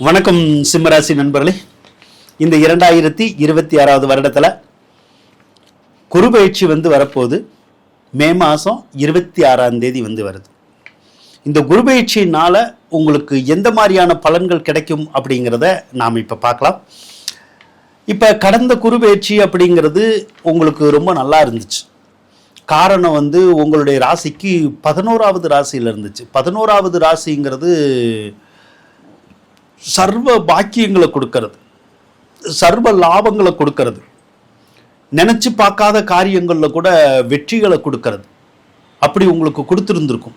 வணக்கம் சிம்மராசி நண்பர்களே. இந்த 2026 வருடத்தில் குரு பயிற்சி வரப்போகுது. மே மாதம் 26 வருது. இந்த குரு பயிற்சியினால் உங்களுக்கு எந்த மாதிரியான பலன்கள் கிடைக்கும் அப்படிங்கிறத நாம் இப்போ பார்க்கலாம். இப்போ கடந்த குரு பயிற்சி அப்படிங்கிறது உங்களுக்கு ரொம்ப நல்லா இருந்துச்சு. காரணம் உங்களுடைய ராசிக்கு 11வது ராசியில் இருந்துச்சு. 11வது ராசிங்கிறது சர்வ பாக்கியங்களை கொடுக்கறது, சர்வ லாபங்களை கொடுக்கறது, நினைச்சு பார்க்காத காரியங்களில் கூட வெற்றிகளை கொடுக்கறது. அப்படி உங்களுக்கு கொடுத்துருந்துருக்கும்.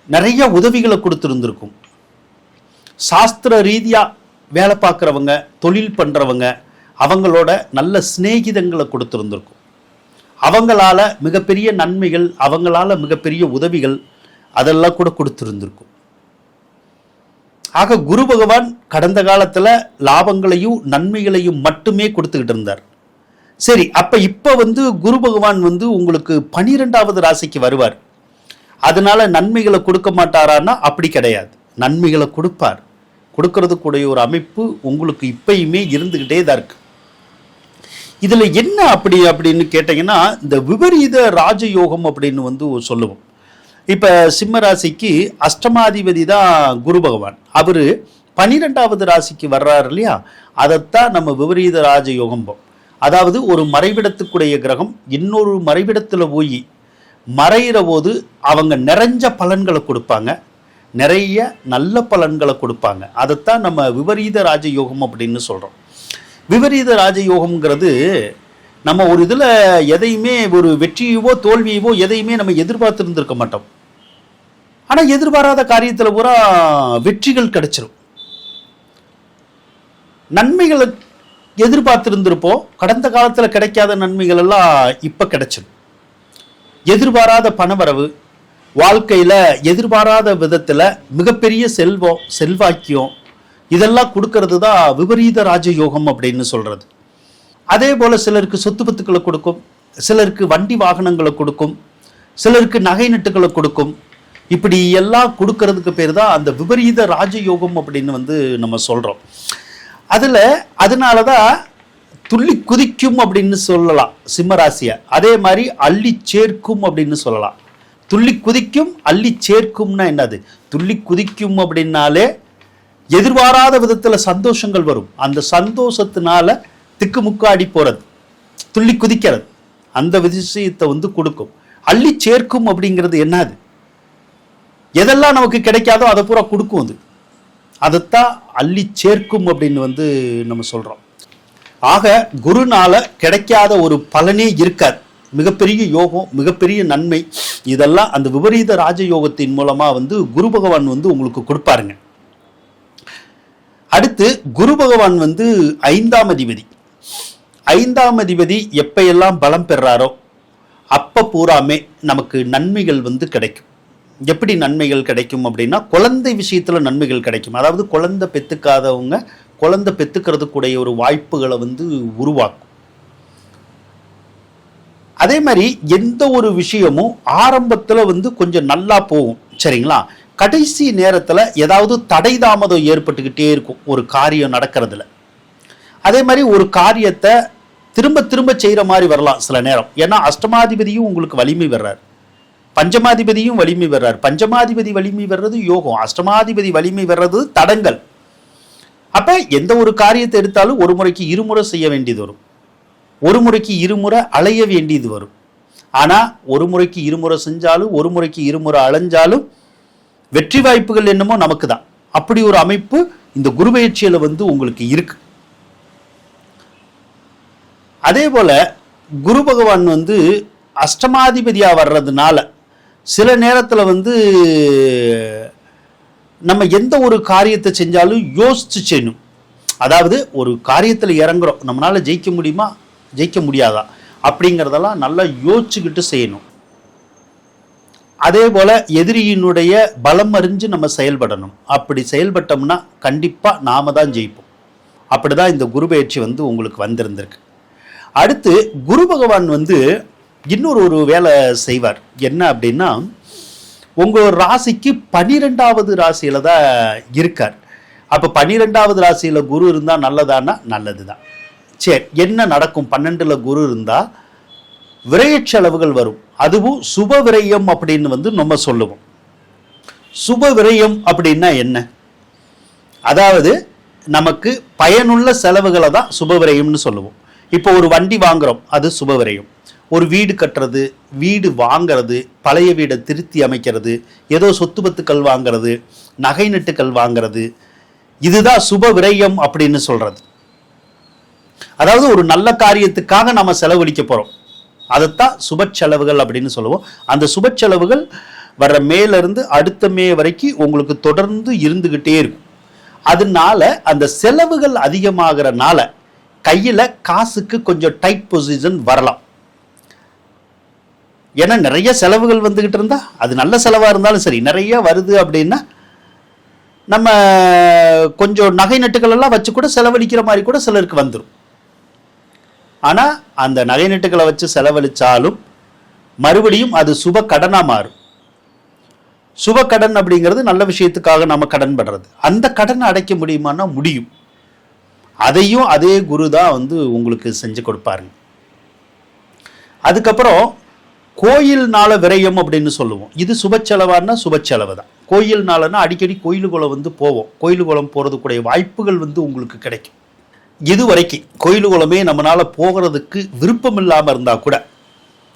நிறைய உதவிகளை கொடுத்துருந்துருக்கும். சாஸ்திர ரீதியாக வேலை பார்க்குறவங்க, தொழில் பண்ணுறவங்க, அவங்களோட நல்ல சிநேகிதங்களை கொடுத்துருந்துருக்கும். அவங்களால மிகப்பெரிய நன்மைகள், அவங்களால மிகப்பெரிய உதவிகள் அதெல்லாம் கூட கொடுத்துருந்துருக்கும். ஆக குரு பகவான் கடந்த காலத்தில் லாபங்களையும் நன்மைகளையும் மட்டுமே கொடுத்துக்கிட்டு இருந்தார். சரி, இப்போ குரு பகவான் உங்களுக்கு 12வது ராசிக்கு வருவார். அதனால நன்மைகளை கொடுக்க மாட்டாரான்னா அப்படி கிடையாது. நன்மைகளை கொடுப்பார். கொடுக்கறதுக்குடைய ஒரு அமைப்பு உங்களுக்கு இப்பயுமே இருந்துக்கிட்டே தான் இருக்கு. இதில் என்ன அப்படின்னு கேட்டிங்கன்னா, இந்த விபரீத ராஜயோகம் அப்படின்னு சொல்லுவோம். இப்போ சிம்ம ராசிக்கு அஷ்டமாதிபதி தான் குரு பகவான். அவர் 12வது ராசிக்கு வர்றாரு இல்லையா, அதைத்தான் நம்ம விபரீத ராஜயோகம். அதாவது ஒரு மறைவிடத்துக்குடைய கிரகம் இன்னொரு மறைவிடத்தில் போய் மறைகிற போது அவங்க நிறைஞ்ச பலன்களை கொடுப்பாங்க, நிறைய நல்ல பலன்களை கொடுப்பாங்க. அதைத்தான் நம்ம விபரீத ராஜயோகம் அப்படின்னு சொல்கிறோம். விபரீத ராஜயோகம்ங்கிறது நம்ம ஒரு இதில் எதையுமே ஒரு வெற்றியவோ தோல்வியவோ எதையுமே நம்ம எதிர்பார்த்துருந்துருக்க மாட்டோம். ஆனால் எதிர்பாராத காரியத்தில் பூரா வெற்றிகள் கிடைச்சிரும். நன்மைகளை எதிர்பார்த்துருந்துருப்போம், கடந்த காலத்தில் கிடைக்காத நன்மைகள் எல்லாம் இப்போ கிடைச்சிடும். எதிர்பாராத பணவரவு, வாழ்க்கையில் எதிர்பாராத விதத்தில் மிகப்பெரிய செல்வம், செல்வாக்கியம் இதெல்லாம் கொடுக்கறது தான் விபரீத ராஜயோகம் அப்படின்னு சொல்கிறது. அதே போல் சிலருக்கு சொத்து பத்துக்களை கொடுக்கும், சிலருக்கு வண்டி வாகனங்களை கொடுக்கும், சிலருக்கு நகை நட்டுகளை கொடுக்கும். இப்படி எல்லாம் கொடுக்கறதுக்கு பேர் தான் அந்த விபரீத ராஜயோகம் அப்படின்னு நம்ம சொல்கிறோம். அதனால தான் துள்ளி குதிக்கும் அப்படின்னு சொல்லலாம் சிம்மராசியை. அதே மாதிரி அள்ளி சேர்க்கும் அப்படின்னு சொல்லலாம். துள்ளி குதிக்கும், அள்ளி சேர்க்கும்னா என்னது? துள்ளி குதிக்கும் அப்படின்னாலே எதிர்பாராத விதத்தில் சந்தோஷங்கள் வரும். அந்த சந்தோஷத்தினால திக்குமுக்காடி போகிறது, துள்ளி குதிக்கிறது, அந்த விஷயத்தை கொடுக்கும். அள்ளி சேர்க்கும் அப்படிங்கிறது என்னது? எதெல்லாம் நமக்கு கிடைக்காதோ அதை பூரா கொடுக்கும். அதைத்தான் அள்ளி சேர்க்கும் அப்படின்னு நம்ம சொல்கிறோம். ஆக குருனால கிடைக்காத ஒரு பலனே இருக்காது. மிகப்பெரிய யோகம், மிகப்பெரிய நன்மை இதெல்லாம் அந்த விபரீத ராஜயோகத்தின் மூலமாக குரு பகவான் உங்களுக்கு கொடுப்பாருங்க. அடுத்து குரு பகவான் 5ஆம் அதிபதி. 5ஆம் அதிபதி எப்பையெல்லாம் பலம் பெறாரோ அப்போ பூராமே நமக்கு நன்மைகள் கிடைக்கும். எப்படி நன்மைகள் கிடைக்கும் அப்படின்னா, குழந்தை விஷயத்தில் நன்மைகள் கிடைக்கும். அதாவது குழந்தை பெற்றுக்காதவங்க குழந்தை பெற்றுக்கிறதுக்குடைய ஒரு வாய்ப்புகளை உருவாக்கும். அதே மாதிரி எந்த ஒரு விஷயமும் ஆரம்பத்தில் கொஞ்சம் நல்லா போகும், சரிங்களா? கடைசி நேரத்தில் ஏதாவது தடை தாமதம் ஏற்பட்டுக்கிட்டே இருக்கும் ஒரு காரியம் நடக்கிறதுல. அதே மாதிரி ஒரு காரியத்தை திரும்ப திரும்ப செய்கிற மாதிரி வரலாம் சில நேரம். ஏன்னா அஷ்டமாதிபதியும் உங்களுக்கு வலிமை வர்றார், பஞ்சமாதிபதியும் வலிமை வர்றார். பஞ்சமாதிபதி வலிமை வர்றது யோகம், அஷ்டமாதிபதி வலிமை வர்றது தடங்கள். அப்போ எந்த ஒரு காரியத்தை எடுத்தாலும் ஒரு முறைக்கு இருமுறை செய்ய வேண்டியது வரும், ஒரு முறைக்கு இருமுறை அலைய வேண்டியது வரும். ஆனால் ஒரு முறைக்கு இருமுறை செஞ்சாலும் ஒரு முறைக்கு இருமுறை அலைஞ்சாலும் வெற்றி வாய்ப்புகள் என்னமோ நமக்கு தான். அப்படி ஒரு அமைப்பு இந்த குரு பயிற்சியில் உங்களுக்கு இருக்கு. அதே போல குரு பகவான் அஷ்டமாதிபதியாக வர்றதுனால சில நேரத்தில் நம்ம எந்த ஒரு காரியத்தை செஞ்சாலும் யோசிச்சு செய்யணும். அதாவது ஒரு காரியத்தில் இறங்குறோம், நம்மளால ஜெயிக்க முடியுமா ஜெயிக்க முடியாதா அப்படிங்கிறதெல்லாம் நல்லா யோசிச்சுக்கிட்டு செய்யணும். அதே போல எதிரியினுடைய பலம் அறிஞ்சு நம்ம செயல்படணும். அப்படி செயல்பட்டோம்னா கண்டிப்பாக நாம தான் ஜெயிப்போம். அப்படிதான் இந்த குரு பயிற்சி உங்களுக்கு வந்திருந்திருக்கு. அடுத்து குரு பகவான் இன்னொரு வேலை செய்வார். என்ன அப்படின்னா, உங்கள் ராசிக்கு 12வது ராசியில தான் இருக்கார். அப்போ 12வது ராசியில குரு இருந்தால் நல்லதானா? நல்லது தான். சரி, என்ன நடக்கும்? 12ல் குரு இருந்தால் விரய செலவுகள் வரும். அதுவும் சுப விரயம் அப்படின்னு நம்ம சொல்லுவோம். சுப விரயம் அப்படின்னா என்ன? அதாவது நமக்கு பயனுள்ள செலவுகளை தான் சுப விரயம்னு சொல்லுவோம். இப்போ ஒரு வண்டி வாங்குறோம், அது சுப விரயம். ஒரு வீடு கட்டுறது, வீடு வாங்கிறது, பழைய வீடை திருத்தி அமைக்கிறது, ஏதோ சொத்து பத்துக்கள் வாங்கிறது, நகை நட்டுக்கள் வாங்கிறது, இதுதான் சுப விரயம் அப்படின்னு சொல்றது. அதாவது ஒரு நல்ல காரியத்துக்காக நம்ம செலவழிக்க போறோம், அதைத்தான் சுப செலவுகள் அப்படின்னு சொல்லுவோம். அந்த சுப செலவுகள் வர்ற மேல இருந்து அடுத்த மே வரைக்கும் உங்களுக்கு தொடர்ந்து இருந்துகிட்டே இருக்கும். அதனால அந்த செலவுகள் அதிகமாகறனால கையில காசுக்கு கொஞ்சம் டைட் பொசிஷன் வரலாம். ஏன்னா நிறைய செலவுகள் வந்துகிட்டு இருந்தா, அது நல்ல செலவா இருந்தாலும் சரி, நிறைய வருது அப்படின்னா நம்ம கொஞ்சம் நகை நட்டுகள் எல்லாம் வச்சு கூட செலவழிக்கிற மாதிரி கூட சிலருக்கு வந்துடும். ஆனா அந்த நகை நட்டுகளை வச்சு செலவழிச்சாலும் மறுபடியும் அது சுப கடனா மாறும். சுப கடன் அப்படிங்கிறது நல்ல விஷயத்துக்காக நம்ம கடன் படுறது. அந்த கடனை அடைக்க முடியுமானா முடியும். அதையும் அதே குரு தான் உங்களுக்கு செஞ்சு கொடுப்பாருங்க. அதுக்கப்புறம் கோயில்னால விரயம் அப்படின்னு சொல்லுவோம். இது சுப செலவானா சுப செலவு தான். கோயில்னாலனா அடிக்கடி கோயிலுக்குளம் போவோம். கோயிலுக்குளம் போகிறதுக்குடைய வாய்ப்புகள் உங்களுக்கு கிடைக்கும். இதுவரைக்கும் கோயிலுக்குளமே நம்மளால போகிறதுக்கு விருப்பம் இல்லாமல் இருந்தால் கூட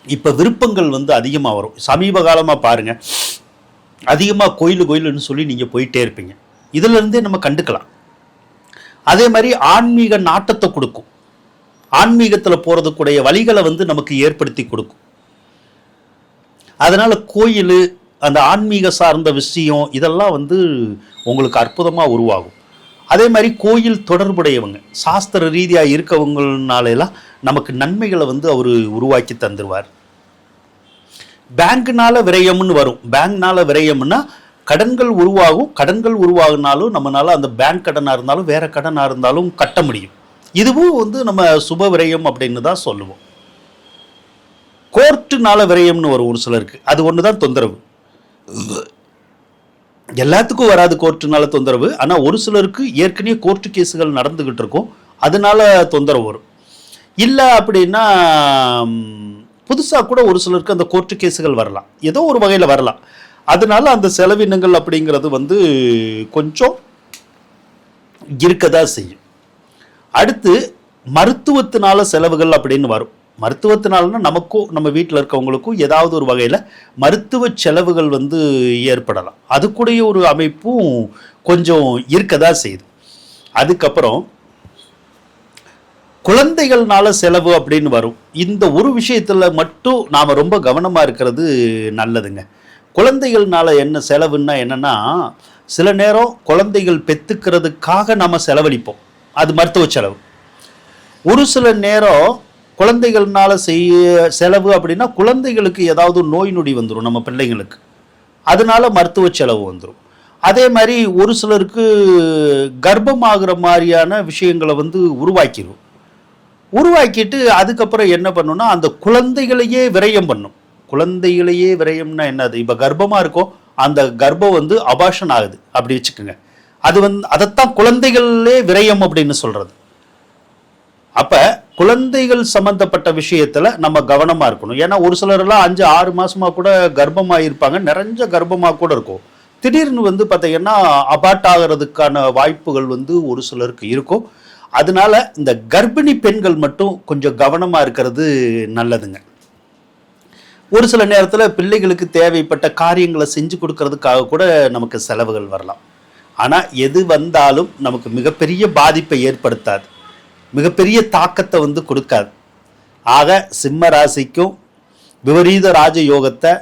இப்போ விருப்பங்கள் அதிகமாக வரும். சமீப காலமாக பாருங்க, அதிகமாக கோயிலுன்னு சொல்லி நீங்கள் போயிட்டே இருப்பீங்க. இதிலிருந்தே நம்ம கண்டுக்கலாம். அதே மாதிரி ஆன்மீக நாட்டத்தை கொடுக்கும். ஆன்மீகத்தில் போகிறதுக்குடைய வழிகளை நமக்கு ஏற்படுத்தி கொடுக்கும். அதனால கோயில், அந்த ஆன்மீக சார்ந்த விஷயம் இதெல்லாம் உங்களுக்கு அற்புதமாக உருவாகும். அதே மாதிரி கோயில் தொடர்புடையவங்க, சாஸ்திர ரீதியாக இருக்கவங்கனாலெல்லாம் நமக்கு நன்மைகளை அவர் உருவாக்கி தந்துடுவார். பேங்க்னால விரயம்னு வரும். பேங்க்னால விரயம்னா கடன்கள் உருவாகும். கடன்கள் உருவாகினாலும் நம்மளால அந்த பேங்க் கடனாக இருந்தாலும் வேற கடனாக இருந்தாலும் கட்ட முடியும். இதுவும் நம்ம சுப விரயம் அப்படின்னு தான் சொல்லுவோம். கோர்ட்டுனால விரயம்னு வரும் ஒரு சிலருக்கு. அது ஒன்று தான் தொந்தரவு. எல்லாத்துக்கும் வராது கோர்ட்டுனால தொந்தரவு. ஆனால் ஒரு சிலருக்கு ஏற்கனவே கோர்ட்டு கேஸுகள் நடந்துகிட்டு இருக்கும், அதனால தொந்தரவு வரும். இல்லை அப்படின்னா புதுசாக கூட ஒரு சிலருக்கு அந்த கோர்ட்டு கேஸுகள் வரலாம், ஏதோ ஒரு வகையில் வரலாம். அதனால அந்த செலவினங்கள் அப்படிங்கிறது கொஞ்சம் இருக்கதான் செய்யும். அடுத்து மருத்துவத்தினால செலவுகள் அப்படின்னு வரும். மருத்துவத்தினாலனா நமக்கும் நம்ம வீட்டில் இருக்கவங்களுக்கும் ஏதாவது ஒரு வகையில் மருத்துவ செலவுகள் ஏற்படலாம். அது கூடிய ஒரு அமைப்பும் கொஞ்சம் இருக்கதான் செய்யுது. அதுக்கப்புறம் குழந்தைகள்னால செலவு அப்படின்னு வரும். இந்த ஒரு விஷயத்துல மட்டும் நாம ரொம்ப கவனமா இருக்கிறது நல்லதுங்க. குழந்தைகள்னால என்ன செலவுன்னா என்னன்னா, சில நேரம் குழந்தைகள் பெத்துக்கிறதுக்காக நம்ம செலவழிப்போம், அது மருத்துவ செலவு. ஒரு சில நேரம் குழந்தைகள்னால செலவு அப்படின்னா குழந்தைகளுக்கு ஏதாவது நோய் நொடி வந்துடும் நம்ம பிள்ளைங்களுக்கு, அதனால மருத்துவ செலவு வந்துடும். அதே மாதிரி ஒரு சிலருக்கு கர்ப்பமாகிற மாதிரியான விஷயங்களை உருவாக்கிட்டு அதுக்கப்புறம் என்ன பண்ணுன்னா அந்த குழந்தைகளையே விரயம் பண்ணும். குழந்தைகளையே விரயம்னா என்னது? இப்போ கர்ப்பமாக இருக்கும், அந்த கர்ப்பம் அபார்ஷன் ஆகுது அப்படி வச்சுக்கோங்க. அது அதைத்தான் குழந்தைகளே விரயம் அப்படின்னு சொல்றது. அப்ப குழந்தைகள் சம்பந்தப்பட்ட விஷயத்துல நம்ம கவனமா இருக்கணும். ஏன்னா ஒரு சிலரெல்லாம் 5-6 மாசமா கூட கர்ப்பமாக இருப்பாங்க, நிறைஞ்ச கர்ப்பமாக கூட இருக்கும். திடீர்னு பார்த்தீங்கன்னா அபார்ட் ஆகிறதுக்கான வாய்ப்புகள் ஒரு சிலருக்கு இருக்கும். அதனால இந்த கர்ப்பிணி பெண்கள் மட்டும் கொஞ்சம் கவனமா இருக்கிறது நல்லதுங்க. ஒரு சில நேரத்தில் பிள்ளைகளுக்கு தேவைப்பட்ட காரியங்களை செஞ்சு கொடுக்கறதுக்காக கூட நமக்கு செலவுகள் வரலாம். ஆனால் எது வந்தாலும் நமக்கு மிகப்பெரிய பாதிப்பை ஏற்படுத்தாது, மிகப்பெரிய தாக்கத்தை கொடுக்காது. ஆக சிம்ம ராசிக்கும் விபரீத ராஜயோகத்தை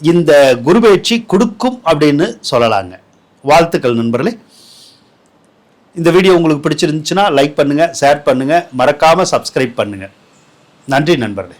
இந்த குருபெயர்ச்சி கொடுக்கும் அப்படின்னு சொல்லலாங்க. வாழ்த்துக்கள் நண்பர்களே. இந்த வீடியோ உங்களுக்கு பிடிச்சிருந்துச்சுன்னா லைக் பண்ணுங்க, ஷேர் பண்ணுங்க, மறக்காம சப்ஸ்கிரைப் பண்ணுங்க. நன்றி நண்பர்களே.